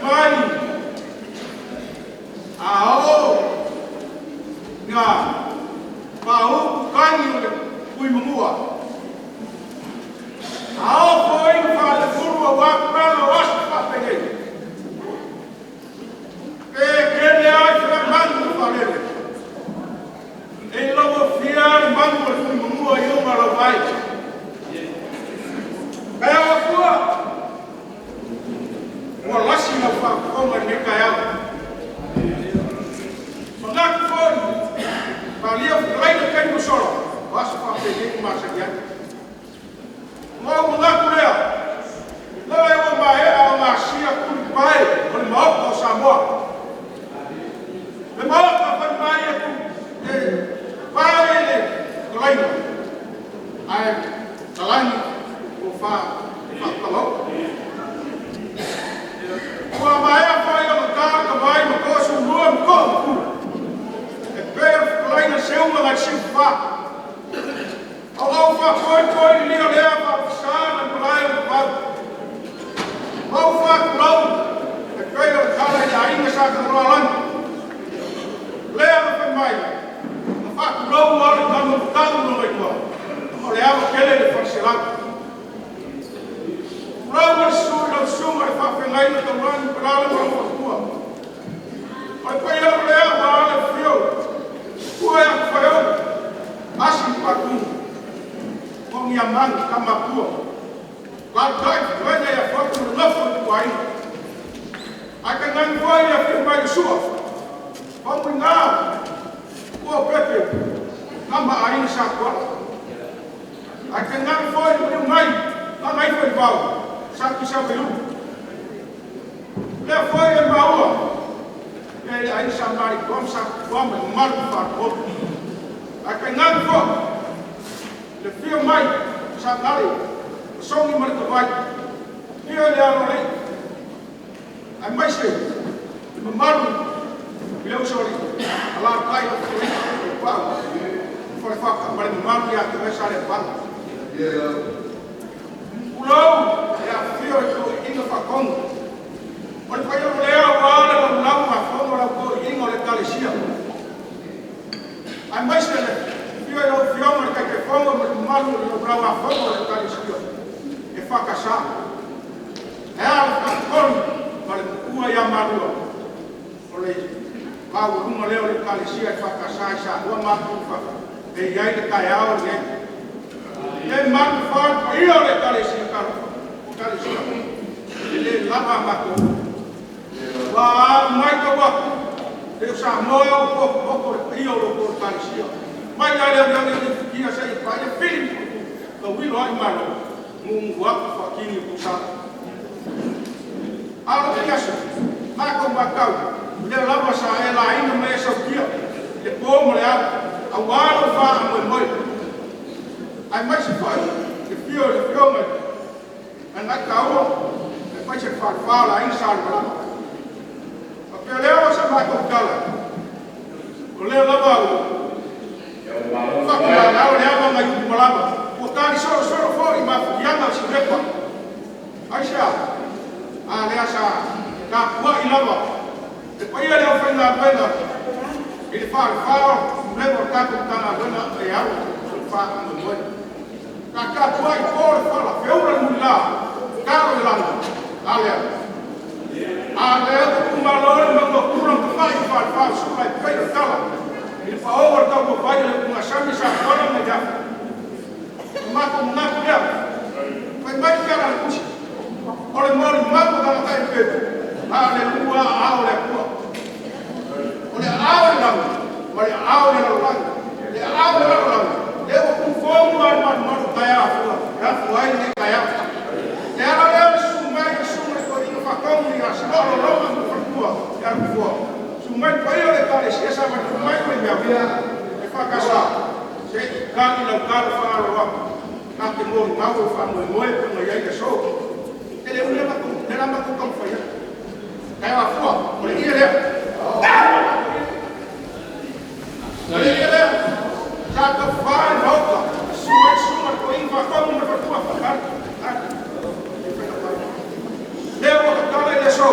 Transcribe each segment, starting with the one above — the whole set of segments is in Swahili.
mai ao ngā pau kani o le kui mamua. Ao koi whale furua wakurana o asu whapene. E kene ai whare mangu whalele. E logo whiare mangu o le kui mamua i o mara vai. Kaya wakua. Ua lasi na whakonga ne kai au. Mangaku fōni. Palia whakaina kai musoro. Wasu whapene i masakiai. Mau mangaku lea. Lewa ewa mahe au ngā sia kuri pae. O le maoka o Samoa. Le maoka whai mai e ku. E pae le kalaina. Ai talani o whakalau. Ua mai a whai o ka mai ma kosu rua ma kohu. E pēr whakalaina seunga ngai siu wha. Au au whakoi lia lea whakasana kulai o whau. Mau whakalau. E pēr o kala i a inga sa ka roa langi. Lea ma whai mai. Ma whakalau o le kama whakalu no mai kua. O le awa kele le whakasilangi. Rau o sui lau sunga e whawhengai na tawani parala ma whakua. Ai pai au lea ma ale whio. Kua e aku whaiau. Asi paku. Kongi a mangi kama kua. Lau kai whainga e whaku na lafo i kua ina. Ai ka ngangi whai e whio mai sua. Pamui ngā. Kua pepe. Kama a ina sa kua. Ai ka ngangi whai e whio mai. Ka ngai whai wau. Saki sa pelu. Le foi e maua. E ai sa mari kom sa kom mar fa ko. A ka ngan fo. Le fio mai sa nari. Songi mar ko vai. Fio le aro le. Ai mai se. Me maru. Bileu sori. Ala kai o ko. Pa. Foi fa ka mar maru ya que vai sa le pa. Ulau, e a fio e inga whakonga. O le whai o lea wāle o lau whakonga lau ko inga o le kalesia. Ai mai se le fio e o fionga le kai ke whonga ma tu malu o lau whakonga o le kalesia. E whakasa. E a le whakoni ma le ua ia marua. O le kau runga leo le kalesia e whakasa e sa ua matu whaka. E iai le kai ao le le matu whaka ia o le kalesia. Ele lava mako. Wa mai ka wa. E sa mo o io lo por parecia. Mai ai le ia sai pa ia film. Ko wi lo ai malo. Mu wa fa kini ku sa. Alo ke aso. Ma ko makau. Le lava sa e la ina me sa kia. Le ko mo le a wa lo fa mo mo. Ai mai se fa. Le fio me. Anak kau, lepas cepat fala insan malam. Tapi lewat sama kau kalah. Oleh labau. Fakir lau lewat ngayu malam. Bukan soro fori maf yang nggak siapa. Aisyah, aliasa kapwa ilawa. Lepas ia lewat fenda. Ini fal lewat kapwa tanah benar lewat fal membuat. Kakak tua ikor fala feuran mula. Kau lama, alia. Alia tu malor mengo kurang kemai fal sukai kai kala. Ini power tau ko pai le kunga sami sa kola na ja. Mako mako dia. Pai mai kala kusi. Ole mori mako kala kai pe. Ale lua aole ko. Ole aole lama. Ole aole lama. Le aole lama. Lewa ku fomu man kaya fu. Ya fu ai ne kaya. Ela leu sumai ko ino fakong ni asolo lo ang fakua ya kufua. Sumai ko iyo le kale sia sa mai ko ya via e fakasa. Se kali la kala fa ro. Na ke mo mau fa mo ko no ya ke so. Ele ule ma ko, ele ma ko fa ya. Kaya afua, ko ile le. Ele ile. Sa ka fa no ko. Sumai ko ino fakong ni fakua fa. Leo kala ile so.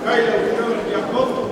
Right. Yakobo